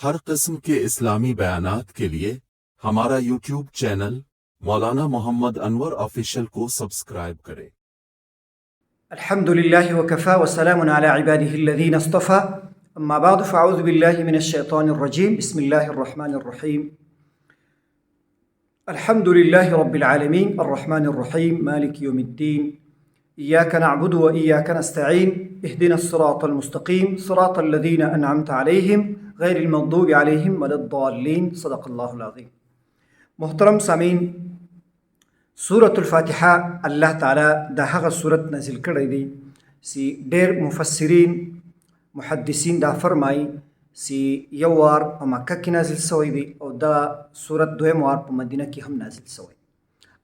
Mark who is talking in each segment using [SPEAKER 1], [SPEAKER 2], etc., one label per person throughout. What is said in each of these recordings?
[SPEAKER 1] हर किस्म के इस्लामी बयानात के लिए हमारा यूट्यूब चैनल मौलाना मोहम्मद अनवर ऑफिशियल को सब्सक्राइब करें।
[SPEAKER 2] अल्हम्दुलिल्लाहि वकफ़ा वस्सलामुन अला इबादिहिल लज़ीना इस्तफ़ा अम्मा बाद फ़अऊज़ु बिल्लाहि मिनश शैतानिर रजीम बिस्मिल्लाहिर रहमानिर रहीम अल्हम्दुलिल्लाहि रब्बिल आलमीन अर्रहमानिर रहीम मालिकि यौमिद्दीन इय्याका नअबुदु व इय्याका नस्तईन इहदिनस सिरातल मुस्तक़ीम सिरातल लज़ीना अनअमता अलैहिम गैरिल मग़दूबि अलैहिम वलद्दाल्लीन सदक़ल्लाहुल अज़ीम। मोहतरम सामीन, सूरतुल फातिहा अल्लाह ताला दा हगा सूरत नाजिल कड़ी दी सी डेर मुफस्सिरीन मुहद्दिसीन दा फरमाई सी यौ वार पे मक्का की नाजिल सवई दी और दा सूरत दोयम वार पे मदीना की हम नाजिल सवई।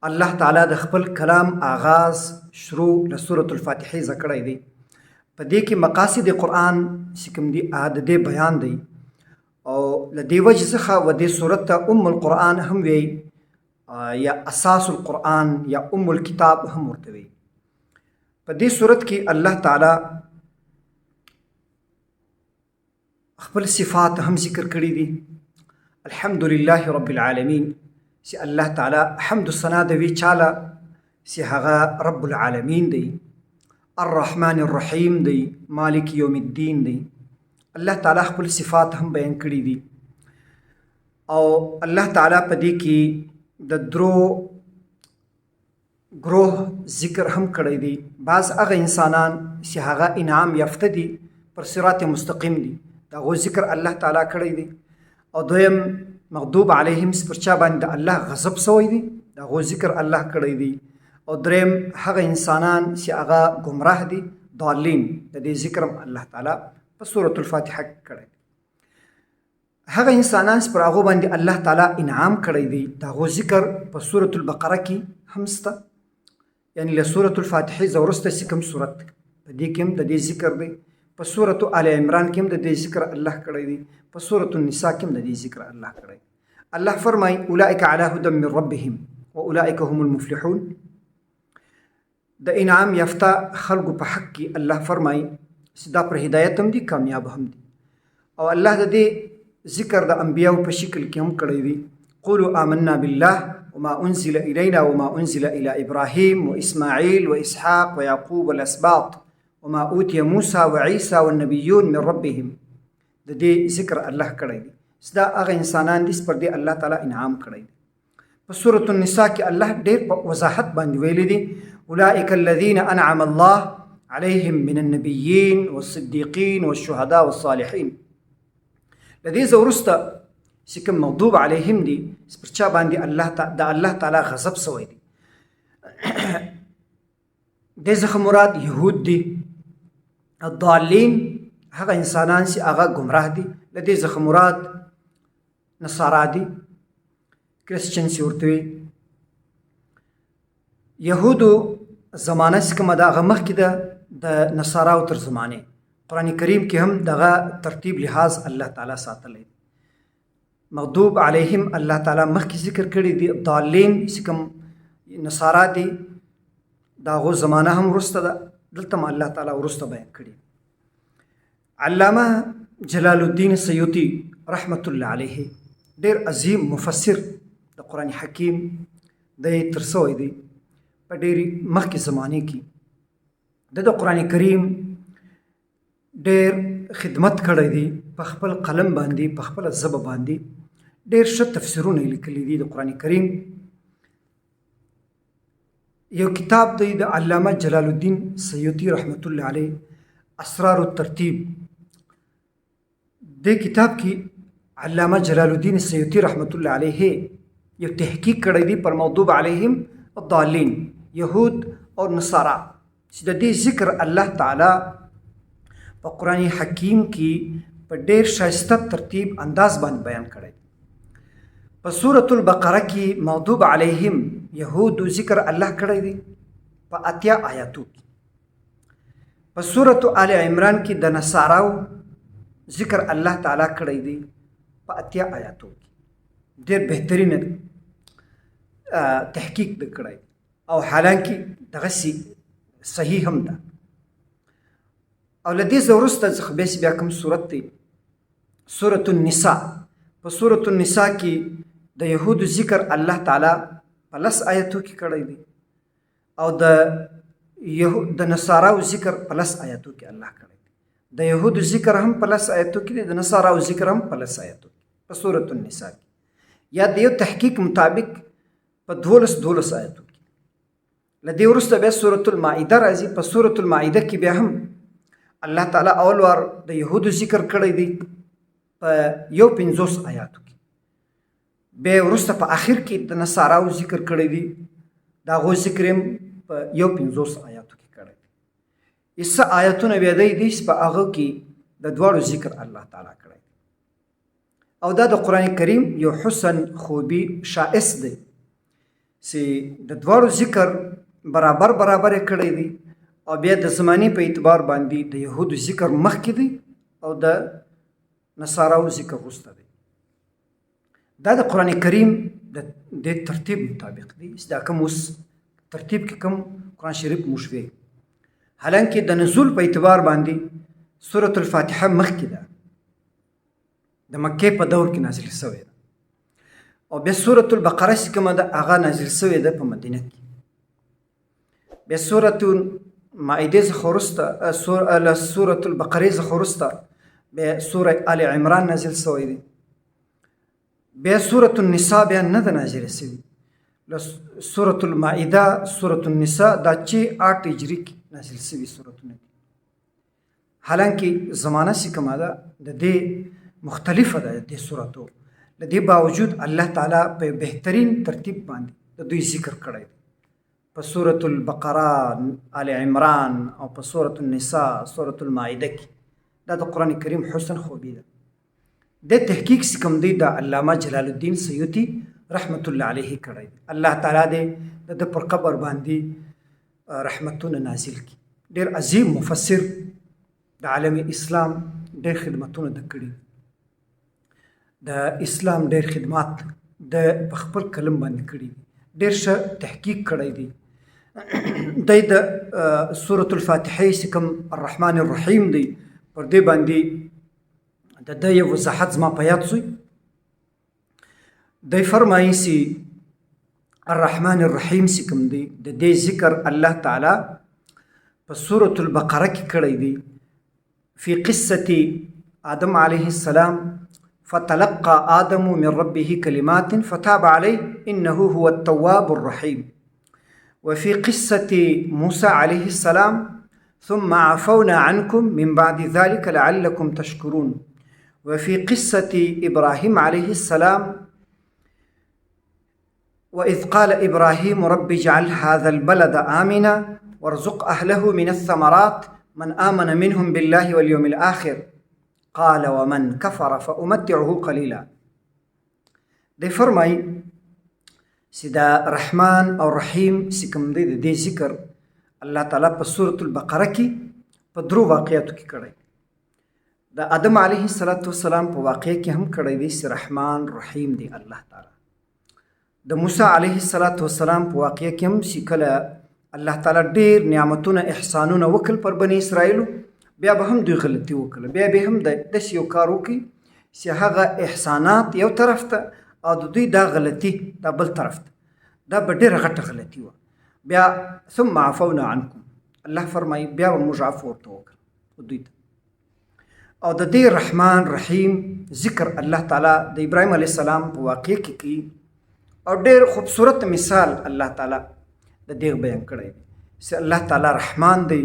[SPEAKER 2] अल्लाह ताला द खपल कलाम आगाज़ शुरू ल सूरतुल फातिहा ज़कड़ी दी पदे की मकासिद कुरान सिकम दी आद दे बयान दी और लदे वजह ज़खा वदे सूरत उम्मुल कुरान हम वे या असासुल कुरान या उम्मुल किताब हम उर्तवे। पदे सूरत की अल्लाह ताला खपल सिफ़ात हम ज़िक्र करी दी। अल्हम्दुलिल्लाहि रब्बिल आलमीन से अल्लाह ताला हम्द सना दवी चाला से हगा रब्बुल आलमीन दी, अर्रहमानिर रहीम दी, मालिक यौमिद्दीन दी। अल्लाह ताला खपल सिफ़ात हम बयान करी दी और अल्लाह ताला पदी की दद्रो ग्रोह ज़िक्र हम कड़ी दी। बाज़ अग इंसानान से हगा इनाम याफ्ता दी पर सिरात मुस्तकीम दी दा वो ज़िक्र अल्लाह ताला कड़ी दी और दोयम मग़दूब अलैहिम परचा बांध अल्लाह गज़ब सवई दी दा वो ज़िक्र अल्लाह कड़ी दी और द्रेम हगा इंसानान से अगा गुमराह दी दालीन दे ज़िक्र अल्लाह ताला पर सूरतुल फातिहा कड़ी दी। हगा इंसानान से पर आगो बांध अल्लाह ताला इनाम कड़ी दी दा वो ज़िक्र पर सूरतुल बक़रा की हमस्ता यानी ल सूरतुल फातिहा ज़वरस्त सिकम सूरत पदी किम दे ज़िक्र दी पर सूरत आल इमरान किम दे ज़िक्र अल्लाह कड़ी दी पर सूरतुन निसा किम दे ज़िक्र अल्लाह कड़ी। अल्लाह फरमाई उलाइका अला हुदम मिन रब्बिहिम व उलाइका हुमुल मुफ्लिहून। द इनाम याफ्ता खल्क़ पे हक की अल्लाह फरमाई सिदा पर हिदायतम दी कामयाब हम दी और अल्लाह दे ज़िक्र द अंबिया पे शिकल की हम कड़ी दी। क़ुलू आमन्ना बिल्लाह वमा उन्ज़िला इलैना वमा उन्ज़िला इला इब्राहीम व इस्माईल व इसहाक़ व याक़ूब वल अस्बात वमा ऊतिया मूसा व ईसा व नबिय्यून मिन रब्बिहिम दे ज़िक्र अल्लाह कड़ी दी। सदा अग इंसानान दिस पर दे अल्लाह ताला इनाम कड़ी दी। सूरतुन निसा के अल्लाह डेर वजाहत बांध वेली दी उलाइका अल्लज़ीना अनअम अल्लाह अलैहिम मिनन नबिय्यीन वस्सिद्दीक़ीन वश्शुहदा वस्सालिहीन। लदे ज़वरुस्ता सिकम मग़दूब अलैहिम दी परचा बांध अल्लाह ताला गज़ब सवई दी दे ज़ख मुराद यहूद दी दालीन हगा इंसानान से आगा गुमराह दी लदे ज़ख मुराद नसारा दी क्रिश्चियन से उर्तवे यहूदो ज़माना से कम दा गमख की द नसारा उतर ज़माने कुरान करीम के हम दगा तरतीब लिहाज अल्लाह ताला सातल मग़दूब अलैहिम अल्लाह ताला मख की ज़िक्र करी दी दालीन सिकम नसारा दी दागो ज़माना हम रुस्त दा दलतम अल्लाह ताला रुस्त बयान करी। अल्लामा जलालुद्दीन सयूती रहमतुल्लाह अलैहि डेर अजीम मुफस्सिर द कुरान हकीम दे तरसोई दी पडेरी मख के ज़माने की द कुरान करीम डेर खिदमत कड़ी दी पखपल कलम बांधी पखपल ज़ब बांधी डेर शत तफसीरों लिखली दी द कुरान करीम यो किताब दी द अल्लामा जलालुद्दीन सयूती रहमतुल्लाह अलैहि असरारुत तरतीब दे किताब की अल्लामा जलालुद्दीन सयूती रहमतुल्लाह अलैहि यो तहकीक कड़ी दी पर मग़दूब अलैहिम दालीन यहूद और नसारा सिद्दे ज़िक्र अल्लाह ताला व कुरान हकीम की पर डेर शाइस्ता तरतीब अंदाज बन बयान करे। पर सूरतुल बक़रा की मग़दूब अलैहिम यहूद ज़िक्र अल्लाह करे दी पर अत्या आयातों की। पर सूरत आल इमरान की द नसाराओ ज़िक्र अल्लाह ताला करे दी पर अत्या आयातों की डेर बेहतरीन तहकीक द करे और हालांकि दगसी सही हम दा और लदी ज़रूरत ज़खबेस ब्याकम सूरत थी سورة النساء. په سورة النساء کې د یهودو ذکر الله تعالی په 10 آیتو کې کړی دی او د نصاراو ذکر په 10 آیتو کې الله کړی دی. د یهودو ذکر هم په 10 آیتو کې دی، د نصاراو ذکر هم په 10 آیتو کې په سورة النساء کې، یا د یو تحقیق مطابق په 12 آیتو کې. لدې وروسته بیا سورة المائده راځي. په سورة المائده کې بیا هم الله تعالی اول وار د یهودو ذکر کړی دی په 50 آیاتو کې، بیا وروسته په آخر کې د نصاراو ذکر کړی دی، د هغو ذکر هم په 50 آیاتو کې کړی دی. څه آیتونه بیا دی په هغه کې د دواړو ذکر الله تعالی کړی دی. او دا د قرآن کریم یو حسن خوبی شائس دی چې د دواړو ذکر برابر کړی دی، او بیا د زمانی په اعتبار باندې د یهودو ذکر مخکې دی او د نصاراو ذکر وروسته دی. دا د قرآن کریم د ترتیب مطابق دی. دا کوم اوس ترتیب کې کوم قرآن شریف مشوي، حالانکه د نزول په اعتبار باندې سورة الفاتحه مخکې ده، د مکې په دور کې نازل شوې ده، او بیا سورة البقره چې کومه ده هغه نازل شوې ده په مدینه کې. بیا سورة مائده څخه وروسته سورة البقره څخه وروسته بیا سوره آل عمران نازل شوی دی. بیا سورة النساء بیا نه ده نازل شوی. سورة المائده، سورة النساء دا چې 8 هجری کې نازل شوی سورتونه دي. حالانکه زمانه چې کومه ده د دې مختلفه ده د سورتو، د دې باوجود الله تعالی په بهترین ترتیب باندې د دوی ذکر کړی دی. په سورة البقره، آل عمران او په سورة النساء، سورة المائده کې دا د قرآن کریم حسن خوبی ده. د تحقیق چې کوم دی د علامه جلال الدین سیوطي رحمت الله علیه کړی دی. الله تعالی دې د پر قبر باندې رحمتونه نازل کړي. ډېر عظیم مفسر د عالم اسلام، ډېر خدمتونه د کړي، د اسلام ډېر خدمات د خپل قلم باندې کړي، ډېر ښه تحقیق کړی دی. د سورة الفاتحه چې کوم الرحمن الرحیم دی پر دې باندې د یو وضاحت زما په یاد شوی. دی فرمایي چې الرحمن الرحیم چې کوم دی د دې ذکر الله تعالی په سورة البقره کې کړی دی. فی قصة آدم علیه السلام فتلقى آدم من ربه كلمات فتاب عليه إنه هو التواب الرحيم. وفي قصة موسى عليه السلام ثم عفونا عنكم من بعد ذلك لعلكم تشكرون. وفي قصة إبراهيم عليه السلام وإذ قال إبراهيم رب اجعل هذا البلد آمنا وارزق أهله من الثمرات من آمن منهم بالله واليوم الآخر قال ومن كفر فأمتعه قليلا. دی فرمای چې دا رحمان او رحیم چې کوم دی د دې ذکر الله تعالی په سورة البقره کې په 3 واقعاتو کې کړی. د آدم علیه السلام په واقعه کې هم کړی دی چې رحمان رحیم دی الله تعالی. د موسی علیه السلام په واقعه کې هم چې کله الله تعالی ډېر نعمتونه احسانونه وکړل پر بني اسرائیلو، بیا به هم دوی غلطي وکړه، بیا به هم داسې یو کار وکړي چې هغه احسانات یو طرف ته او د دوی دا غلطي دا بل طرف ته، دا به ډېره غټه غلطي وه. بیا ثم عفونا عنکم، الله فرمایي بیا به موږ عفو ورته وکړو دوی ته. او د دې رحمان رحیم ذکر الله تعالی د ابراهیم علیه السلام په واقعه کې کوي، او ډېر خوبصورت مثال الله تعالی د دې بیان کړی دی چې الله تعالی رحمان دی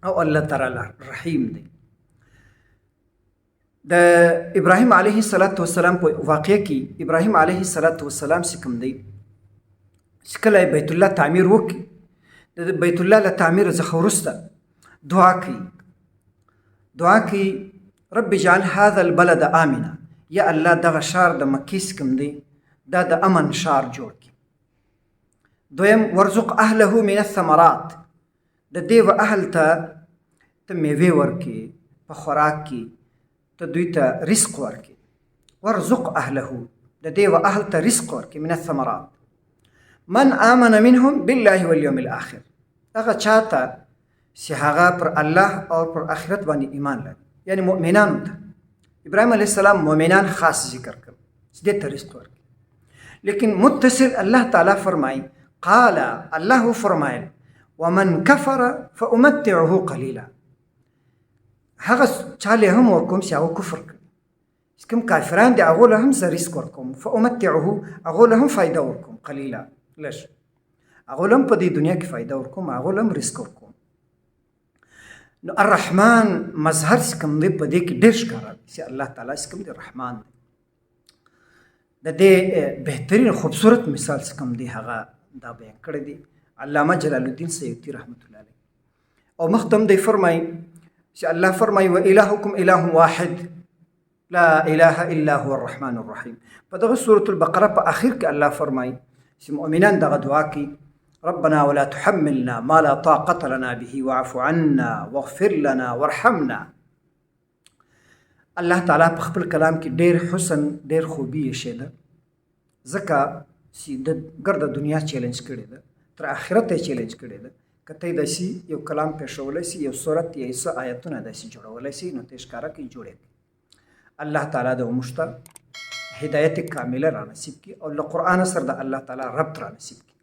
[SPEAKER 2] او الله تعالی رحیم دی. د ابراهیم علیه السلام په واقعه کې ابراهیم علیه السلام چې کوم دی چې کله بیت الله تعمیر وکړي، د بیت الله له تعمیر څخه وروسته دعا کوي رب اجعل هذا البلد آمنا، یا الله دغه ښار د مکې چې کوم دی دا د امن ښار جوړ کړي. دویم ورزق اهله من الثمرات، د دې و اهل ته میوې ورکړي، په خوراک کې ته دوی ته رزق ورکړي. ورزق اهله، د دې و اهل ته رزق ورکړي من الثمرات. من آمن منهم بالله واليوم الآخر، هغه چاته چې هغه پر الله او پر آخرت باندې ایمان لري، یعنی مؤمنانو ته ابراهیم علیه السلام مؤمنان خاص ذکر کړ چې دې ته رزق ورکړي. لیکن متصل الله تعالی فرمای قال الله فرمایل ومن كفر فامتعه قليلا. هغه چاله هم ورکوم چې هغه کفر کوي، کوم کافران دي هغه له هم زه رزق ورکوم، فامتعه هغه له هم فایده ورکوم قلیلا لږ، هغه له هم په دې دنیا کې فایده ورکوم، هغه له هم رزق ورکوم. نو الرحمن مظهر چې کوم دی په دې کې ډېر ښکاره دی چې الله تعالی چې کوم دی رحمان دی. د دې بهترین خوبصورت مثال چې کوم دی هغه دا بیان کړی دی علامه جلال الدین سیوطي رحمت الله علیه. او مختم دی فرمای چې الله فرمای و الهکم اله واحد لا اله الا هو الرحمن الرحیم. په دغه سورة البقره په اخر کې الله فرمای چې مؤمنان دغه دعا کوي ربنا ولا تحملنا ما لا طاقة لنا به واعف عنا واغفر لنا وارحمنا. الله تعالی په خپل کلام کې ډېر حسن ډېر خوبي یې شیده، ځکه چې د ګرد دنیا چیلنج کړی ده تر آخرت یې چیلنج کړی ده. کته داسې یو کلام پیښولی سي، یو صورت یا څه آیتونه داسې جوړولی سي، نو ته ښکاره کوي جوړې کوي. الله تعالی د موږ ته هدایت کامله را نصیب کړي او له قرآن سره د الله تعالی ربط را نصیب کړي.